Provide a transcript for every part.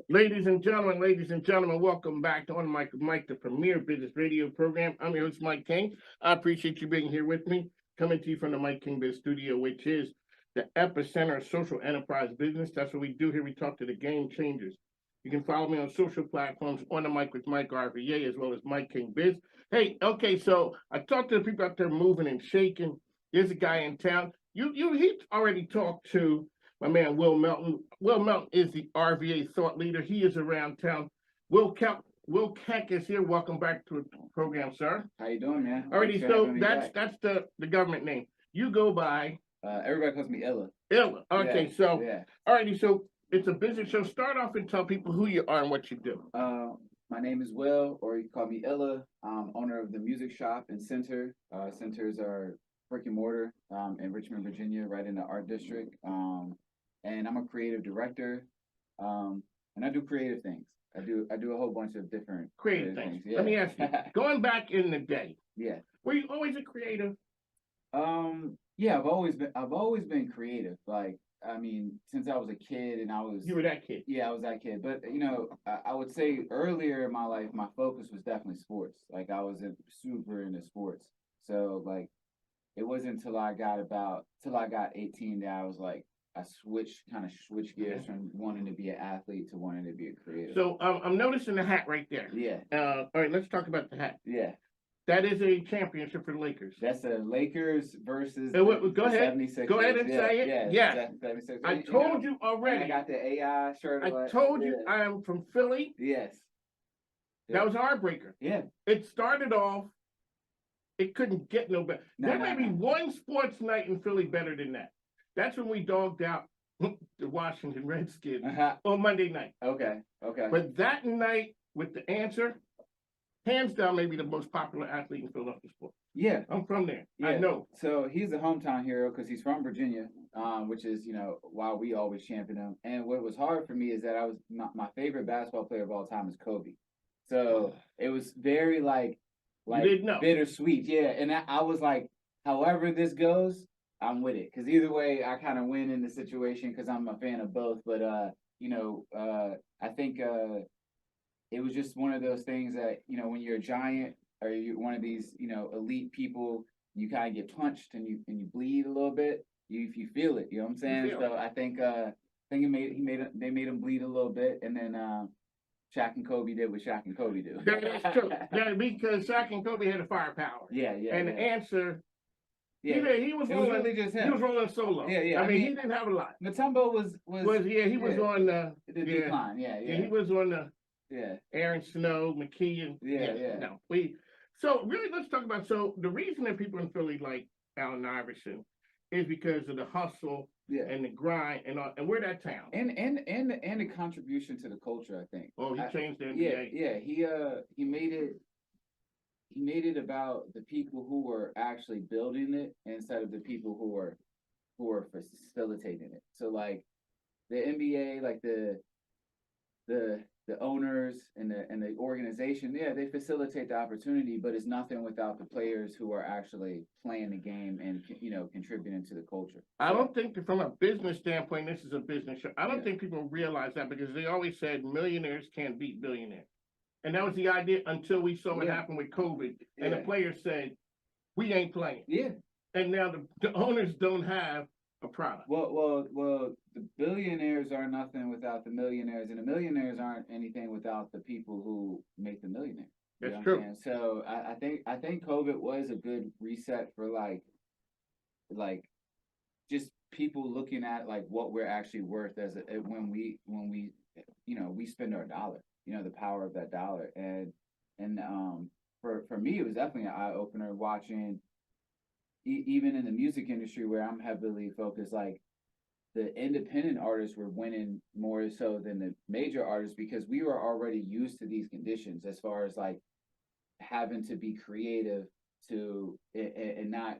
Ladies and gentlemen, welcome back to On Mike with Mike, the premier business radio program. I'm your host, Mike King. I appreciate you being here with me, coming to you from the Mike King Biz Studio, which is the epicenter of social enterprise business. That's what we do here. We talk to the game changers. You can follow me on social platforms on the Mike with Mike RVA, as well as Mike King Biz. Hey, okay, so I talked to the people out there moving and shaking. There's a guy in town. He already talked to my man Will Melton. Will Melton is the RVA thought leader. He is around town. Will Keck is here. Welcome back to the program, sir. How you doing, man? Alrighty, so that's the government name. You go by Everybody calls me Ella. Illa. Okay, Yeah, so yeah. alrighty, so it's a business show. Start off and tell people who you are and what you do. My name is Will, or you can call me Illa. I'm owner of the music shop in Center. Centers are brick and mortar in Richmond, Virginia, right in the art district. And I'm a creative director, and I do creative things. I do a whole bunch of different Creative things. Yeah. Let me ask you, going back in the day, Yeah. were you always a creative? Yeah, I've always been creative. Like, I mean, since I was a kid, and You were that kid. yeah, I was that kid. But I would say earlier in my life, my focus was definitely sports. Like, I was super into sports. So like, it wasn't until I got 18 that I was like, I kind of switched gears from wanting to be an athlete to wanting to be a creative. So I'm noticing the hat right there. Yeah, All right, let's talk about the hat. yeah. That is a championship for the Lakers. That's the Lakers versus Go the ahead. 76ers. Go ahead and say it. Yeah, Yeah. 76ers. I told you And already. I got the AI shirt. I told you I am from Philly. Yes. That was a heartbreaker. Yeah. It started off, it couldn't get no better. There may be one sports night in Philly better than that. That's when we dogged out the Washington Redskins on Monday night. Okay. But that night with the answer, hands down, maybe the most popular athlete in Philadelphia sports. Yeah. I'm from there. Yeah. I know. So he's a hometown hero because he's from Virginia, which is, why we always champion him. And what was hard for me is that my favorite basketball player of all time is Kobe. So it was very like bittersweet. Yeah. And I was like, however this goes, I'm with it. Because either way, I kind of win in the situation because I'm a fan of both. But, I think it was just one of those things that, when you're a giant or you're one of these, elite people, you kind of get punched and you bleed a little bit. If you feel it, you know what I'm saying? So I think they made him bleed a little bit, and then Shaq and Kobe did what Shaq and Kobe do. That's true. Yeah, because Shaq and Kobe had the firepower. Yeah. And the answer, yeah, he was rolling. Really just him. He was rolling solo. Yeah. I mean, he didn't have a lot. Mutombo was he was on the decline. Yeah. He was on the yeah. Aaron Snow, McKee, and No, so really let's talk about the reason that people in Philly like Allen Iverson is because of the hustle and the grind and we're that town. And the contribution to the culture, I think. Oh, he changed the NBA. Yeah. He made it about the people who were actually building it instead of the people who were facilitating it. So like the NBA, like the owners and the organization, they facilitate the opportunity, but it's nothing without the players who are actually playing the game and contributing to the culture. I don't think that from a business standpoint, this is a business show. I don't think people realize that because they always said millionaires can't beat billionaires. And that was the idea until we saw what happened with COVID. And the players said, we ain't playing. Yeah. And now the owners don't have a product. Well, the billionaires are nothing without the millionaires, and the millionaires aren't anything without the people who make the millionaire. That's true. So I think COVID was a good reset for like just people looking at like what we're actually worth when we we spend our dollar, the power of that dollar. And for me, it was definitely an eye opener watching. Even in the music industry where I'm heavily focused, like the independent artists were winning more so than the major artists because we were already used to these conditions as far as like having to be creative and not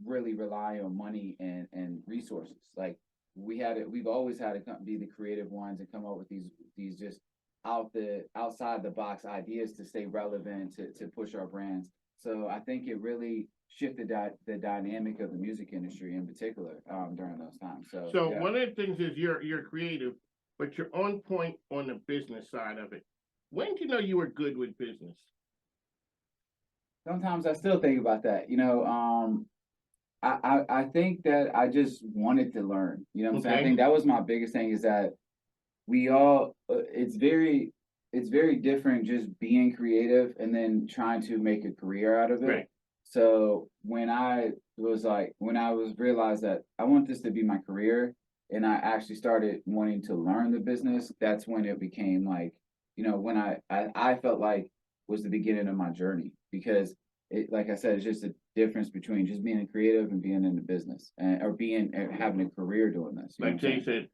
really rely on money and resources. Like we've always had to be the creative ones and come up with these just outside the box ideas to stay relevant, to push our brands. So I think it really shifted the dynamic of the music industry in particular during those times. So one of the things is you're creative, but you're on point on the business side of it. When did you know you were good with business? Sometimes I still think about that. I think that I just wanted to learn. You know what I'm saying? I Okay. think that was my biggest thing is that we all it's very different just being creative and then trying to make a career out of it. Right. So when I was realized that I want this to be my career and I actually started wanting to learn the business, that's when it became like, when I felt like was the beginning of my journey because it, like I said, it's just a difference between just being a creative and being in the business and or being or having a career doing this. You know Like what I'm Jay saying?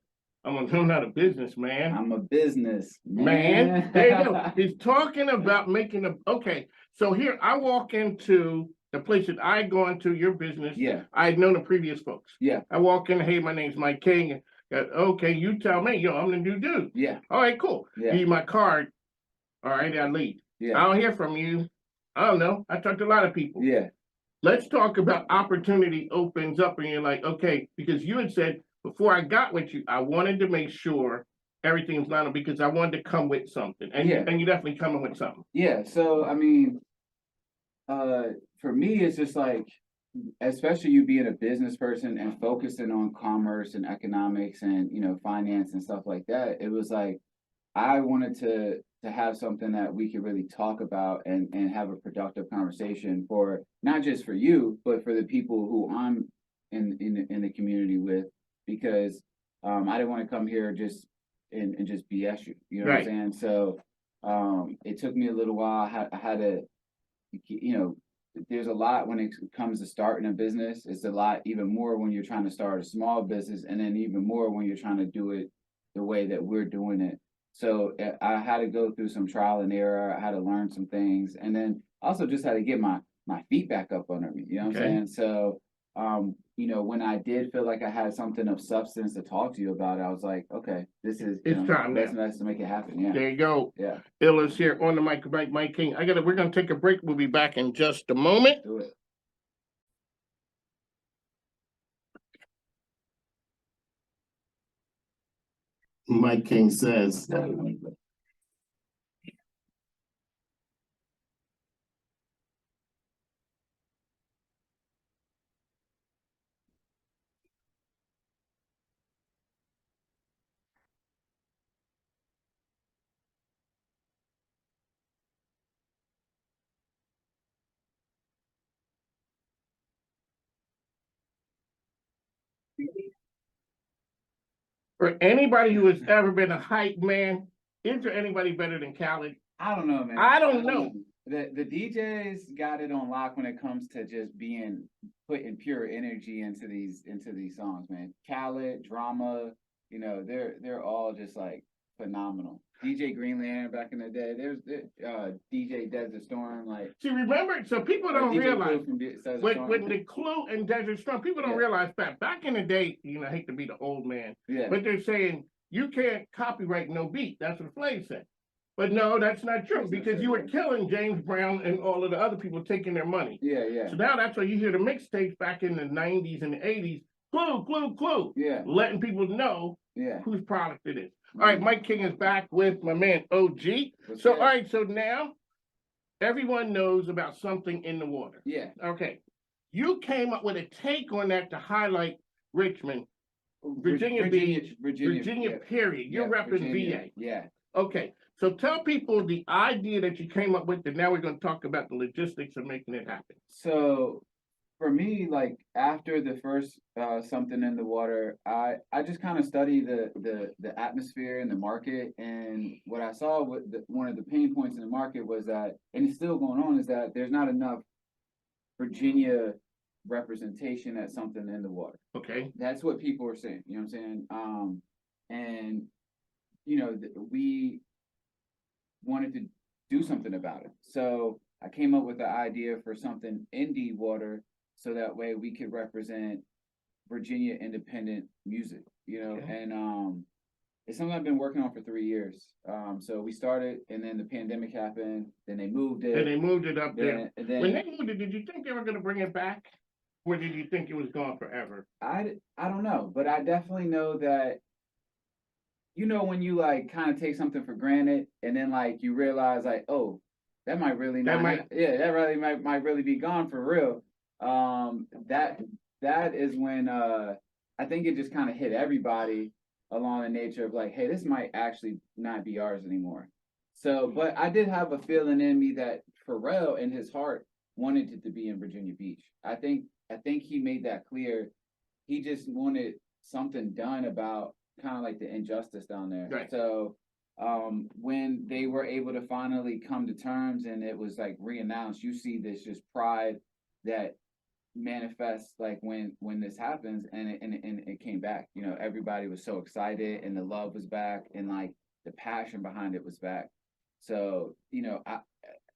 said, I'm not a businessman. I'm a business Man, there you go. man. He's talking about making a okay. So here I walk into the place that I go into your business. Yeah, I'd known the previous folks. yeah, I walk in, hey, my name's Mike King. Okay, you tell me, I'm the new dude. yeah, All right, cool. yeah, Give you my card. All right, I leave. I yeah, don't hear from you. I don't know. I talked to a lot of people. yeah, Let's talk about opportunity opens up and you're like, okay, because you had said before I got with you, I wanted to make sure everything's lined up because I wanted to come with something. And yeah, and you definitely coming with something. yeah. So I mean, for me, it's just like, especially you being a business person and focusing on commerce and economics and finance and stuff like that. It was like I wanted to have something that we could really talk about and have a productive conversation for not just for you, but for the people who I'm in the community with, because I didn't want to come here just and just BS you. You know what I'm Right. saying? So it took me a little while. I had to, there's a lot when it comes to starting a business. It's a lot even more when you're trying to start a small business, and then even more when you're trying to do it the way that we're doing it. So I had to go through some trial and error. I had to learn some things, and then also just had to get my feet back up under me. You know what I'm Okay. saying? So, when I did feel like I had something of substance to talk to you about, I was like, okay, this is It's time now. let's make it happen. Yeah, There you go. yeah, Illa's here on the mic, Mike King. We're gonna take a break. We'll be back in just a moment. do it. Mike King says. For anybody who has ever been a hype man, is there anybody better than Khaled? I don't know, man. I don't know. The DJs got it on lock when it comes to just putting pure energy into these songs, man. Khaled, Drama, they're all just like phenomenal. DJ Green Lantern back in the day. There's DJ Desert Storm, like. See, remember, so people don't DJ realize Clue from Desert with Storm. the Clue and Desert Storm, people don't Yeah. realize that back in the day, I hate to be the old man, Yeah, but they're saying you can't copyright no beat. That's what Flav said. But no, that's not true That's not because true, you were right? killing James Brown and all of the other people taking their money. yeah, So now that's why you hear the mixtapes back in the 90s and the 80s, Clue, yeah, letting people know yeah. whose product it is. All right, Mike King is back with my man OG. What's So, good? all right, so now everyone knows about something in the water. Yeah. Okay. You came up with a take on that to highlight Richmond, Virginia Beach, Virginia, yeah, period. You're yeah, repping Virginia, VA. Yeah. Okay. So tell people the idea that you came up with, and now we're going to talk about the logistics of making it happen. So for me, like after the first something in the water, I just kind of studied the atmosphere and the market, and what I saw with one of the pain points in the market was that, and it's still going on, is that there's not enough Virginia representation at something in the water. Okay. That's what people are saying. You know what I'm saying? And we wanted to do something about it. So I came up with the idea for something indie water, so that way we could represent Virginia independent music, Okay. and it's something I've been working on for 3 years. So we started, and then the pandemic happened, then they moved it. And they moved it up there. and then When they moved it, did you think they were going to bring it back? Or did you think it was gone forever? I don't know, but I definitely know that you know, when you like kind of take something for granted and then like you realize like, oh, that might really That not, might- yeah, that really might really be gone for real. That is when I think it just kind of hit everybody along the nature of like, hey, this might actually not be ours anymore. So, but I did have a feeling in me that Pharrell in his heart wanted it to be in Virginia Beach. I think he made that clear. He just wanted something done about kind of like the injustice down there. Right. So when they were able to finally come to terms and it was like reannounced, you see this just pride that manifests like when this happens, and it came back. You know, everybody was so excited and the love was back and like the passion behind it was back. So, you know, I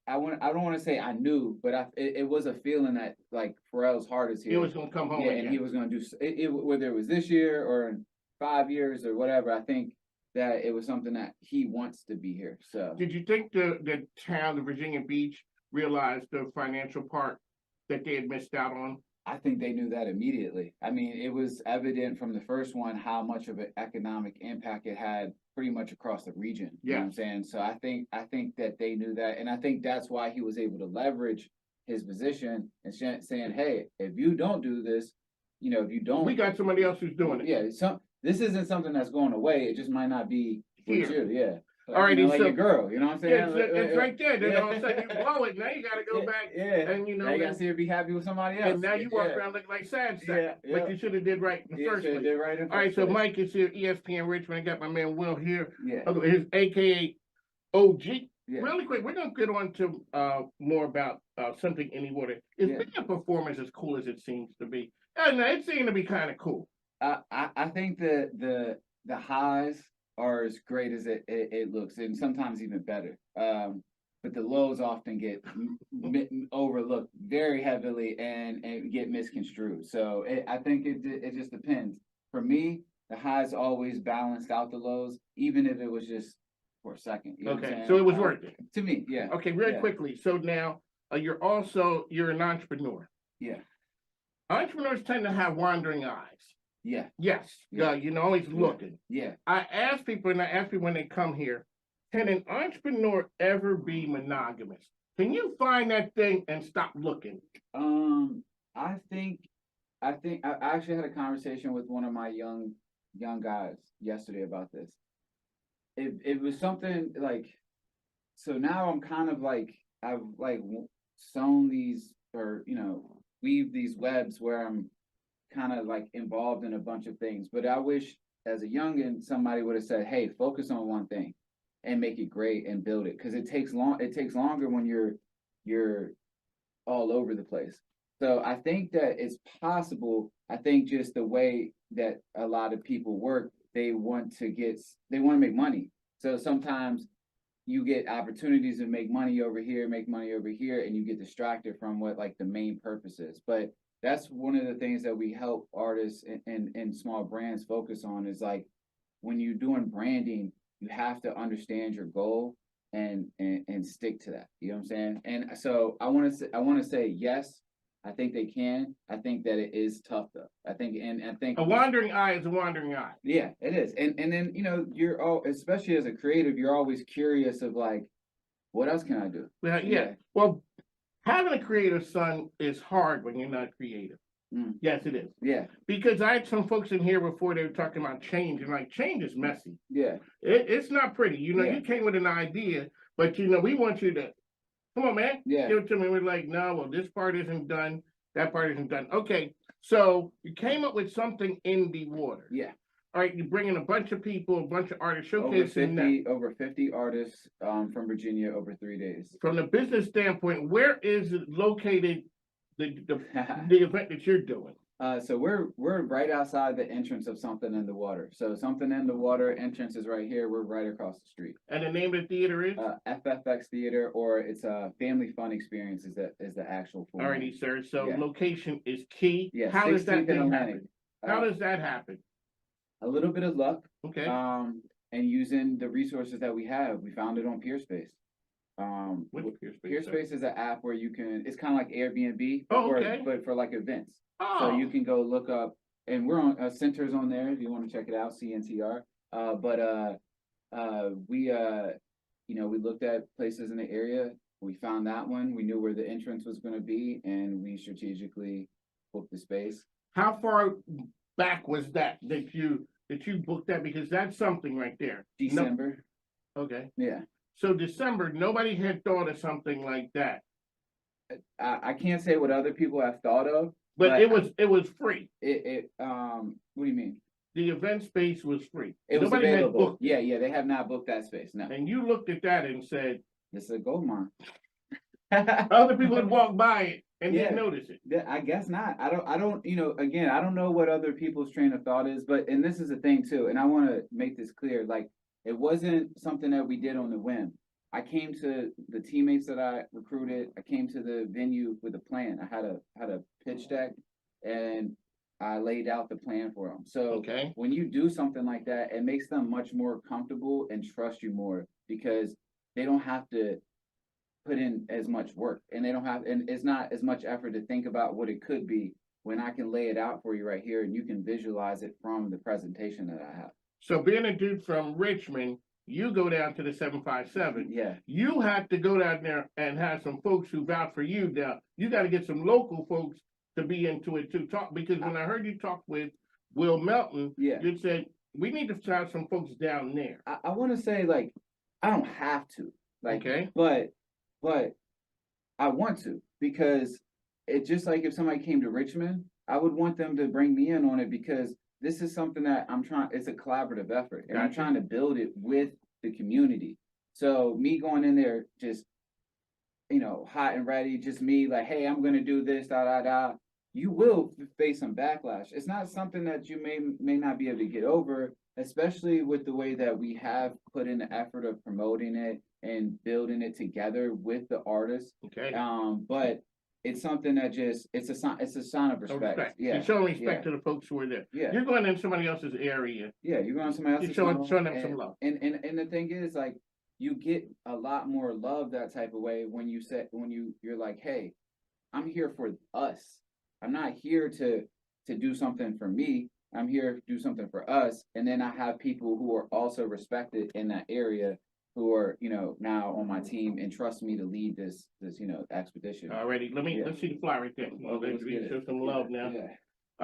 don't want to say I knew, but it was a feeling that like Pharrell's heart is here. He was gonna come home Yeah, and again. he was going to do whether it was this year or in 5 years or whatever. I think that it was something that he wants to be here. So Did you think the town of Virginia Beach realized the financial part that they had missed out on? I think they knew that immediately. I mean, it was evident from the first one how much of an economic impact it had pretty much across the region. You know what I'm saying? So I think that they knew that, and I think that's why he was able to leverage his position and saying, "Hey, if you don't do this, you know, if you don't, We got somebody else who's doing it. yeah, this isn't something that's going away. It just might not be with Here. you, yeah." Alrighty, you know, like so- your girl, you know what I'm saying? Yeah, it's right there. Then Yeah. all of a sudden you blow it. Now you gotta go back Yeah, and you know, now you gotta and, see her be happy with somebody else. and now you walk Yeah. around looking like sad sack. Yeah, But yeah. you should have did right in the Yeah, first shoulda place. did right in the All right, first so place. Mike is here, ESPN Richmond. I got my man Will here, Yeah, his AKA OG. yeah. Really quick, we're gonna get on to more about something in the water. Is Yeah. being a performance as cool as it seems to be? No, it seemed to be kind of cool. I think the highs are as great as it looks, and sometimes even better. But the lows often get overlooked very heavily and get misconstrued. So I think it just depends. For me, the highs always balanced out the lows, even if it was just for a second. You know what I'm Okay, saying? so it was worth it. To me, yeah. Okay, really Yeah. quickly. So now you're an entrepreneur. Yeah, Entrepreneurs tend to have wandering eyes. yeah, Yes, Yeah. you know, always looking. yeah. I ask people, and I ask people when they come here, can an entrepreneur ever be monogamous? Can you find that thing and stop looking? I think I actually had a conversation with one of my young guys yesterday about this. It was something like, so now I'm kind of like I've like sewn these or weave these webs where I'm kind of like involved in a bunch of things. But I wish as a youngin somebody would have said, "Hey, focus on one thing and make it great and build it," because it takes longer when you're all over the place. So I think that it's possible. I think just the way that a lot of people work, they want to make money. So sometimes you get opportunities to make money over here, and you get distracted from what like the main purpose is. But that's one of the things that we help artists and small brands focus on is like when you're doing branding, you have to understand your goal and stick to that. You know what I'm saying? And so I want to say yes, I think they can. I think that it is tough though. I think A wandering eye is a wandering eye. yeah, it is. And then you're all, especially as a creative, you're always curious of like, what else can I do? Well, yeah. Yeah. Well, having a creative son is hard when you're not creative. Mm. Yes, it is. Yeah, Because I had some folks in here before they were talking about change, and like change is messy. yeah, It's not pretty. You know, Yeah. you came with an idea, but we want you to come on, man. yeah. Give it to me. We're like, no, well, this part isn't done. That part isn't done. Okay. So you came up with something in the water. Yeah. All right. You bring in a bunch of people, a bunch of artists Over showcasing that. over 50 artists from Virginia over 3 days. From the business standpoint, where is it located, the event that you're doing? So we're right outside the entrance of Something in the Water. So Something in the Water entrance is right here. We're right across the street. And the name of the theater is? FFX Theater, or it's a Family Fun Experience is the actual full name. Alrighty, sir. So Yeah. location is key. Yeah, How does that 16th and thing Atlantic. happen? How does that happen? A little bit of luck, Okay. and using the resources that we have. We found it on Peerspace. What's Peerspace? Peerspace is an app where you can. It's kind of like Airbnb, Oh, okay. but for like events. Oh, So you can go look up, and we're on Center's on there if you want to check it out. CNTR. We looked at places in the area. We found that one. We knew where the entrance was going to be, and we strategically booked the space. How far back was that you booked that? Because that's something right there. No- December. Okay, Yeah. so December, nobody had thought of something like that, I can't say what other people have thought of. but But it was free. What do you mean? The event space was free. It was Nobody had available. booked, Yeah, they have not booked that space. No, and you looked at that and said, this is a gold mine. other people had walked by it and didn't Yeah. notice it. I guess not. I don't, again, I don't know what other people's train of thought is, but, and this is the thing too, and I want to make this clear, like, it wasn't something that we did on the whim. I came to the teammates that I recruited, I came to the venue with a plan. I had a pitch deck and I laid out the plan for them. So Okay, when you do something like that, it makes them much more comfortable and trust you more because they don't have to put in as much work and and it's not as much effort to think about what it could be when I can lay it out for you right here and you can visualize it from the presentation that I have. so being a dude from Richmond, you go down to the 757. Yeah, You have to go down there and have some folks who vouch for you down. You got to get some local folks to be into it too. Because when I heard you talk with Will Melton, yeah. you said we need to have some folks down there. I want to say like, I don't have to, like, Okay, but I want to because it just like if somebody came to Richmond, I would want them to bring me in on it because this is something that it's a collaborative effort and I'm Gotcha. trying to build it with the community. So me going in there just, hot and ready, just me like, hey, I'm gonna do this, you will face some backlash. It's not something that you may not be able to get over, especially with the way that we have put in the effort of promoting it and building it together with the artists. okay. But it's something that it's a sign of respect. Respect. Yeah. You're showing respect yeah. to the folks who are there. Yeah. You're going in somebody else's area. Yeah, you're going to somebody else's You're home, showing them some love. And the thing is, like, you get a lot more love that type of way when you're like, hey, I'm here for us. I'm not here to do something for me. I'm here to do something for us. And then I have people who are also respected in that area who are, now on my team and trust me to lead this expedition. Alrighty, let's see the flyer right there. Okay, let's get it. Show some love now. Yeah.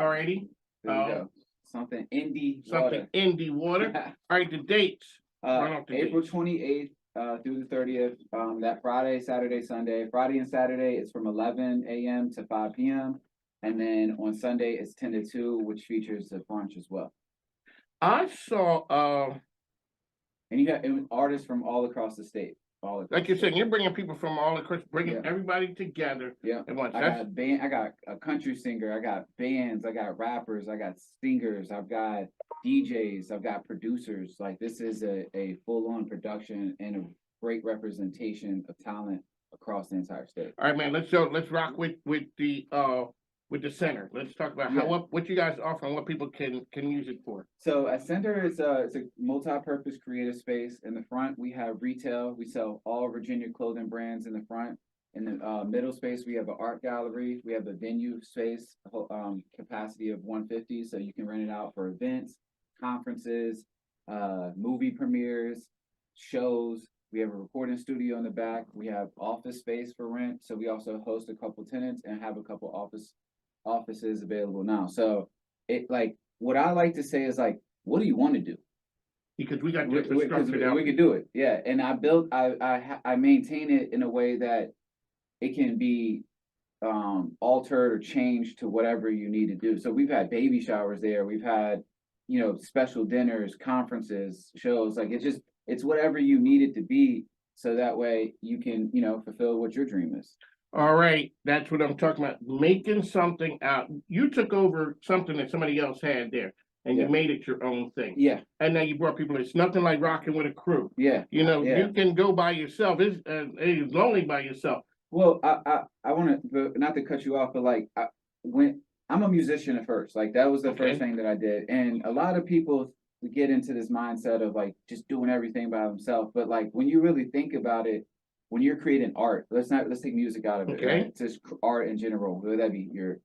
Alrighty, There you go. Something indie something in the water. Alright, the dates. Run off the April dates. 28th through the 30th. That Friday, Saturday, Sunday. Friday and Saturday it's from 11 a.m. to 5 p.m. And then on Sunday it's 10 to 2, which features a brunch as well. I saw, And you have artists from all across the state. like you're saying, you're bringing people from all across, bringing Yeah. everybody together Yeah. at once. I That's, got I got a country singer, I got bands, I got rappers, I got singers, I've got DJs, I've got producers. Like this is a full-on production and a great representation of talent across the entire state. alright, man, let's rock with the center. Let's talk about what you guys offer and what people can use it for. So at Center, it's a multi-purpose creative space. In the front, we have retail. We sell all Virginia clothing brands in the front. In the middle space, we have an art gallery. We have a venue space, capacity of 150, so you can rent it out for events, conferences, movie premieres, shows. We have a recording studio in the back. We have office space for rent. So we also host a couple tenants and have a couple offices available now. So what I like to say is like, what do you want to do? Because we got the infrastructure down. We can do it. Yeah. And I maintain it in a way that it can be altered or changed to whatever you need to do. So we've had baby showers there. We've had, special dinners, conferences, shows. Like it's whatever you need it to be. So that way you can, fulfill what your dream is. All right, that's what I'm talking about. Making something out. You took over something that somebody else had there and Yeah. you made it your own thing. Yeah. And now you brought people. It's nothing like rocking with a crew. Yeah. Yeah. You can go by yourself. It's lonely by yourself. Well, I want to, not to cut you off, but like when I'm a musician at first, like that was the Okay. first thing that I did. And a lot of people get into this mindset of like just doing everything by themselves. But like when you really think about it, when you're creating art, let's take music out of it. Okay. Right? It's just art in general, whether that be you're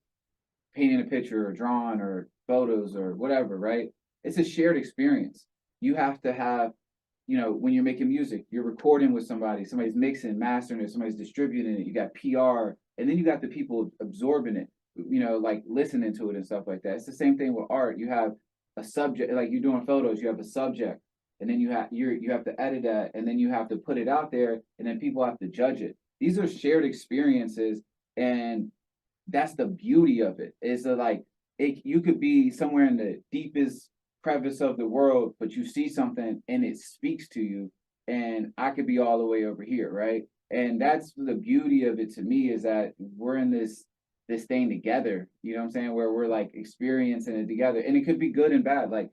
painting a picture or drawing or photos or whatever, right? It's a shared experience. you have to have, you know, when you're making music, you're recording with somebody, somebody's mixing, mastering it, somebody's distributing it, you got PR, and then you got the people absorbing it, you know, like listening to it and stuff like that. It's the same thing with art. You have a subject, like you're doing photos, you have a subject, and then you have to edit that, and then you have to put it out there, and then people have to judge it. These are shared experiences, and that's the beauty of it. Is that like you could be somewhere in the deepest crevice of the world, but you see something and it speaks to you, and I could be all the way over here, right? And that's the beauty of it to me, is that we're in this thing together. You know what I'm saying? Where we're like experiencing it together, and it could be good and bad. Like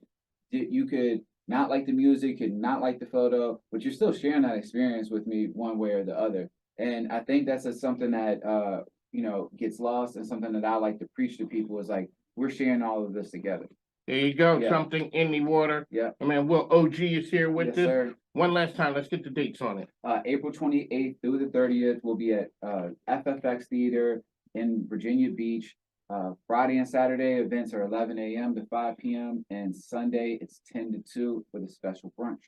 you could not like the music and not like the photo, but you're still sharing that experience with me one way or the other. And I think that's just something that you know, gets lost, and something that I like to preach to people is like, we're sharing all of this together. There you go, Yeah. something in the water. Yeah. I mean, Will OG is here with Yes, us. sir. One last time, let's get the dates on it. April 28th through the 30th, we'll be at FFX Theater in Virginia Beach. Friday and Saturday events are 11 a.m. to 5 p.m. and Sunday it's 10 to 2 with a special brunch.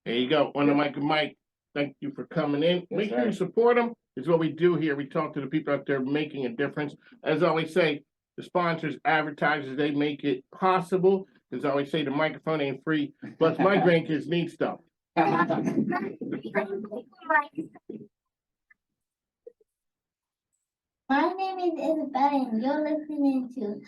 There you go, on the Yeah. mic with Mike. Thank you for coming in. Yes, Make sure you sir. support them. It's what we do here. We talk to the people out there making a difference. As I always say, the sponsors, advertisers, they make it possible. As I always say, the microphone ain't free, but my grandkids need stuff. My name is Isabella, and you're listening to